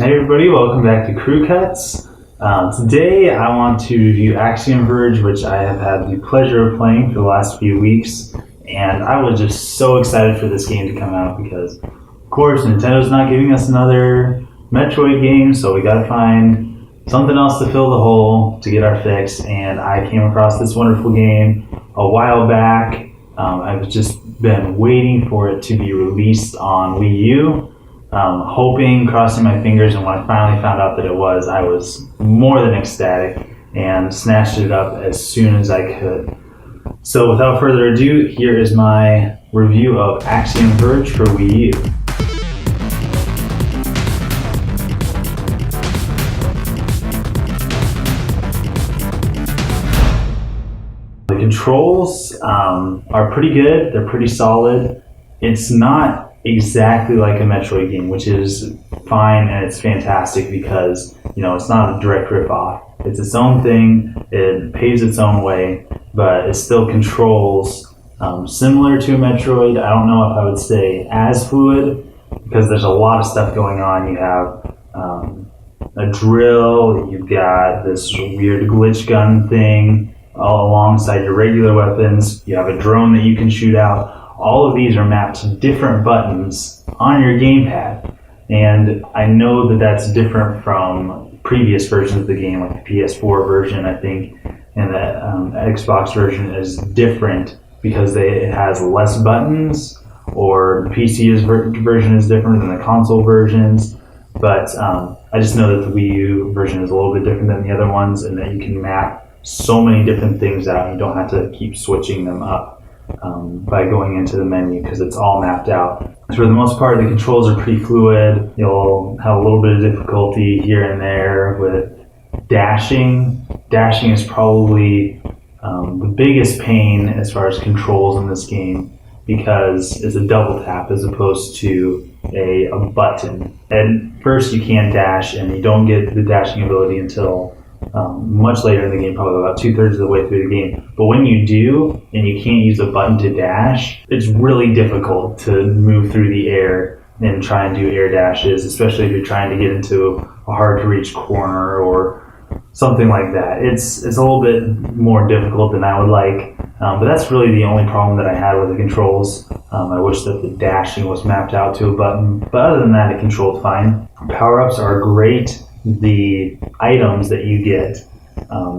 Hey everybody, welcome back to Crew Cuts. Today I want to review Axiom Verge, which I have had the pleasure of playing for the last few weeks, and I was just so excited for this game to come out because, of course, Nintendo's not giving us another Metroid game, so we gotta find something else to fill the hole to get our fix, and I came across this wonderful game a while back. I've just been waiting for it to be released on Wii U. Hoping, crossing my fingers, and when I finally found out that it was, I was more than ecstatic and snatched it up as soon as I could. So without further ado, here is my review of Axiom Verge for Wii U. The controls are pretty good, they're pretty solid. It's not exactly like a Metroid game, which is fine and it's fantastic because, it's not a direct rip-off. It's its own thing, it paves its own way, but it still controls similar to a Metroid. I don't know if I would say as fluid because there's a lot of stuff going on. You have a drill, you've got this weird glitch gun thing all alongside your regular weapons, you have a drone that you can shoot out. All of these are mapped to different buttons on your gamepad, and I know that that's different from previous versions of the game, like the PS4 version, I think, and the Xbox version is different because it has less buttons, or the PC version is different than the console versions, but I just know that the Wii U version is a little bit different than the other ones, and that you can map so many different things out. You don't have to keep switching them up by going into the menu because it's all mapped out. So for the most part, the controls are pretty fluid. You'll have a little bit of difficulty here and there with dashing. Dashing is probably the biggest pain as far as controls in this game because it's a double tap as opposed to a button. At first you can't dash, and you don't get the dashing ability until much later in the game, probably about 2/3 of the way through the game. But when you do, and you can't use a button to dash, it's really difficult to move through the air and try and do air dashes, especially if you're trying to get into a hard-to-reach corner or something like that. It's a little bit more difficult than I would like, but that's really the only problem that I had with the controls. I wish that the dashing was mapped out to a button, but other than that, it controlled fine. Power-ups are great. The items that you get,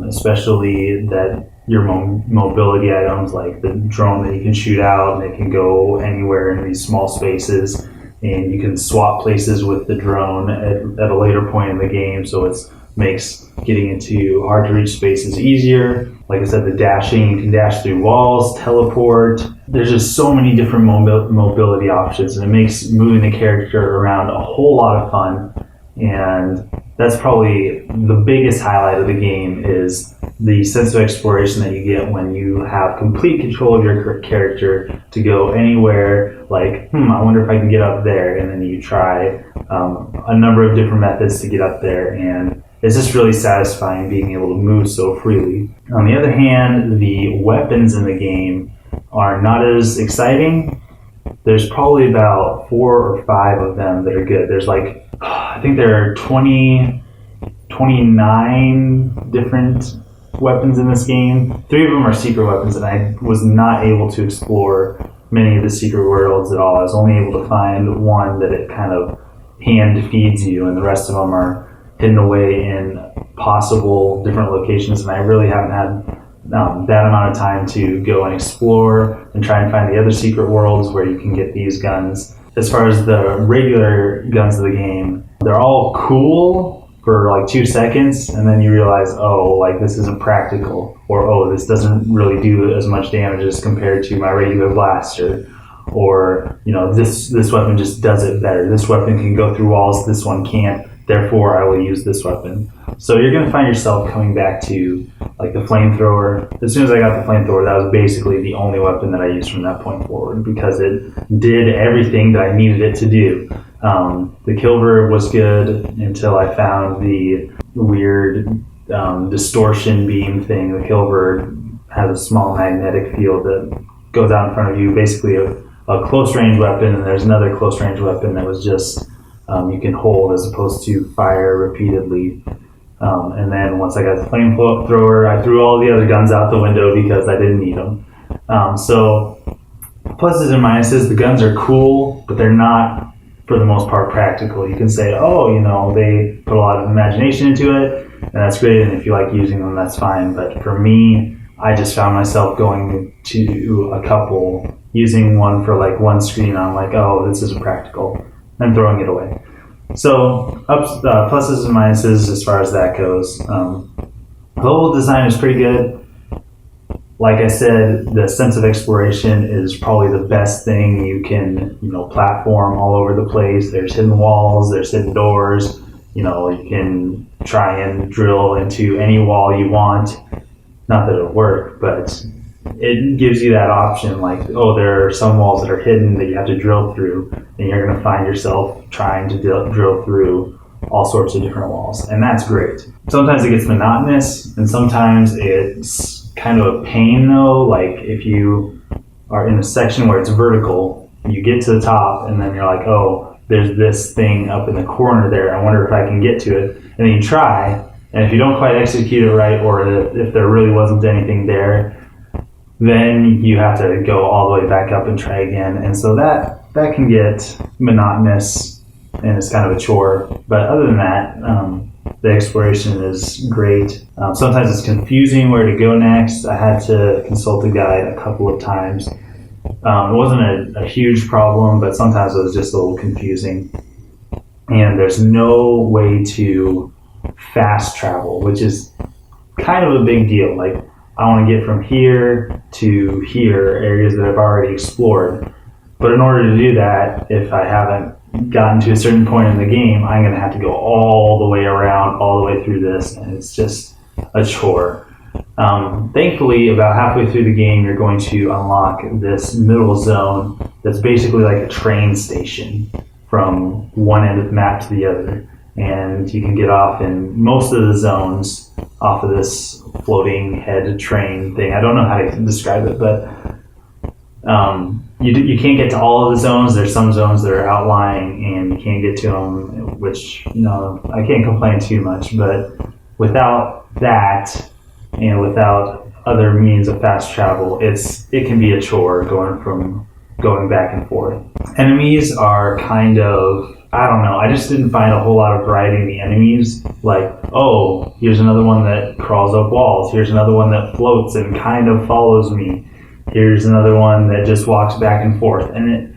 especially that your mobility items like the drone that you can shoot out and it can go anywhere in these small spaces, and you can swap places with the drone at a later point in the game, so it makes getting into hard to reach spaces easier. Like I said, the dashing, you can dash through walls, teleport. There's just so many different mobility options, and it makes moving the character around a whole lot of fun. And that's probably the biggest highlight of the game, is the sense of exploration that you get when you have complete control of your character to go anywhere. Like, I wonder if I can get up there, and then you try a number of different methods to get up there, and it's just really satisfying being able to move so freely. On the other hand, the weapons in the game are not as exciting. There's probably about 4 or 5 of them that are good. There's I think there are 29 different weapons in this game. 3 of them are secret weapons, and I was not able to explore many of the secret worlds at all. I was only able to find one that it kind of hand feeds you, and the rest of them are hidden away in possible different locations, and I really haven't had that amount of time to go and explore and try and find the other secret worlds where you can get these guns. As far as the regular guns of the game, they're all cool for 2 seconds, and then you realize, this isn't practical, or this doesn't really do as much damage as compared to my regular blaster, or this weapon just does it better. This weapon can go through walls, this one can't, therefore I will use this weapon. So you're going to find yourself coming back to the flamethrower. As soon as I got the flamethrower, that was basically the only weapon that I used from that point forward, because it did everything that I needed it to do. The kill verb was good until I found the weird distortion beam thing. The kill verb has a small magnetic field that goes out in front of you, basically a close range weapon, and there's another close range weapon that was just you can hold as opposed to fire repeatedly. And then once I got the flamethrower, I threw all the other guns out the window because I didn't need them. So pluses and minuses, the guns are cool, but they're not, for the most part, practical. You can say, oh, they put a lot of imagination into it, and that's great, and if you like using them, that's fine. But for me, I just found myself going to a couple, using one for like one screen. I'm like, oh, this isn't practical, and throwing it away. So pluses and minuses as far as that goes. Level design is pretty good. Like I said, the sense of exploration is probably the best thing. You can, platform all over the place. There's hidden walls, there's hidden doors. You can try and drill into any wall you want. Not that it'll work, but it gives you that option. Like, oh, there are some walls that are hidden that you have to drill through, and you're going to find yourself trying to drill through all sorts of different walls, and that's great. Sometimes it gets monotonous, and sometimes it's kind of a pain though. Like if you are in a section where it's vertical, you get to the top, and then you're like, oh, there's this thing up in the corner there. I wonder if I can get to it. And then you try, and if you don't quite execute it right, or if there really wasn't anything there, then you have to go all the way back up and try again. And so that can get monotonous, and it's kind of a chore. But other than that, the exploration is great. Sometimes it's confusing where to go next. I had to consult a guide a couple of times. It wasn't a huge problem, but sometimes it was just a little confusing. And there's no way to fast travel, which is kind of a big deal. Like, I want to get from here to here, areas that I've already explored. But in order to do that, if I haven't gotten to a certain point in the game, I'm going to have to go all the way around, all the way through this, and it's just a chore. Thankfully, about halfway through the game, you're going to unlock this middle zone that's basically like a train station from one end of the map to the other. And you can get off in most of the zones off of this floating head train thing. I don't know how to describe it, but you can't get to all of the zones. There's some zones that are outlying and you can't get to them, which, I can't complain too much. But without that and without other means of fast travel, it can be a chore going back and forth. Enemies are kind of, I don't know, I just didn't find a whole lot of variety in the enemies. Like, oh, here's another one that crawls up walls. Here's another one that floats and kind of follows me. Here's another one that just walks back and forth. And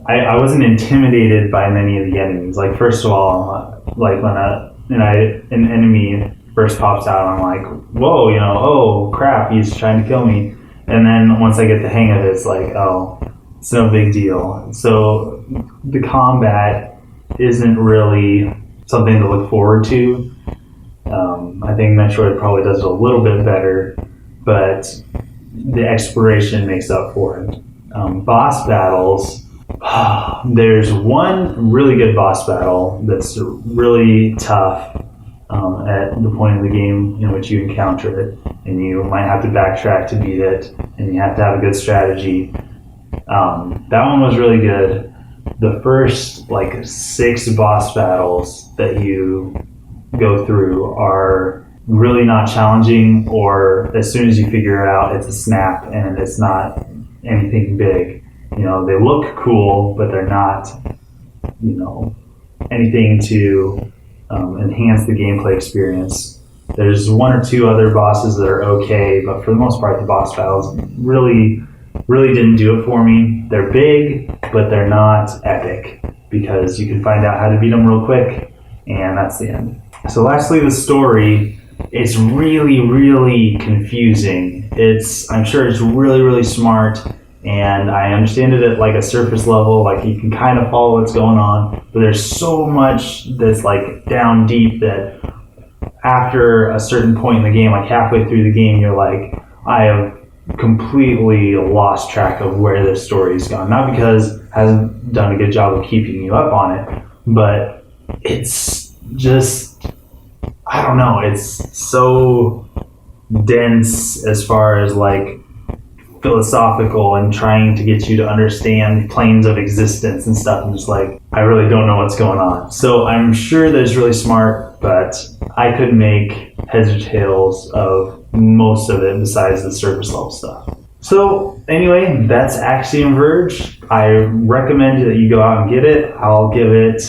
I wasn't intimidated by many of the enemies. Like, first of all, like when an enemy first pops out, I'm like, whoa, oh crap, he's trying to kill me. And then once I get the hang of it, it's like, oh, it's no big deal. So the combat isn't really something to look forward to. I think Metroid probably does it a little bit better, but the exploration makes up for it. Boss battles, there's one really good boss battle that's really tough at the point in the game in which you encounter it, and you might have to backtrack to beat it, and you have to have a good strategy. That one was really good. The first 6 boss battles that you go through are really not challenging, or as soon as you figure it out, it's a snap and it's not anything big. They look cool, but they're not, anything to enhance the gameplay experience. There's 1 or 2 other bosses that are okay, but for the most part, the boss battles really didn't do it for me. They're big, but they're not epic, because you can find out how to beat them real quick, and that's the end. So lastly, the story. It's really, really confusing. I'm sure it's really, really smart, and I understand it at a surface level, you can kind of follow what's going on, but there's so much that's down deep that after a certain point in the game, halfway through the game, you're like, I have completely lost track of where this story's gone. Not because it hasn't done a good job of keeping you up on it, but it's just, I don't know, it's so dense as far as philosophical and trying to get you to understand planes of existence and stuff. I'm just like, I really don't know what's going on. So I'm sure that it's really smart, but I couldn't make heads or tails of most of it besides the surface level stuff. So anyway, that's Axiom Verge. I recommend that you go out and get it. I'll give it,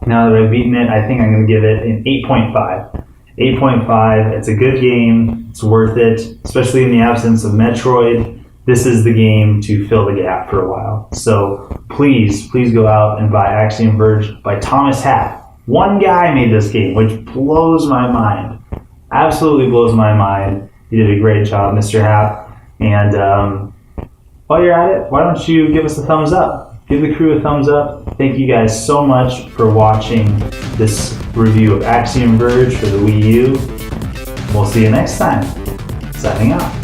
now that I've beaten it, I think I'm going to give it an 8.5. 8.5, it's a good game, it's worth it, especially in the absence of Metroid. This is the game to fill the gap for a while. So please go out and buy Axiom Verge by Thomas Hatt. One guy made this game, which blows my mind. Absolutely blows my mind. You did a great job, Mr. Hatt. And while you're at it, why don't you give us a thumbs up? Give the crew a thumbs up. Thank you guys so much for watching this review of Axiom Verge for the Wii U. We'll see you next time. Signing out.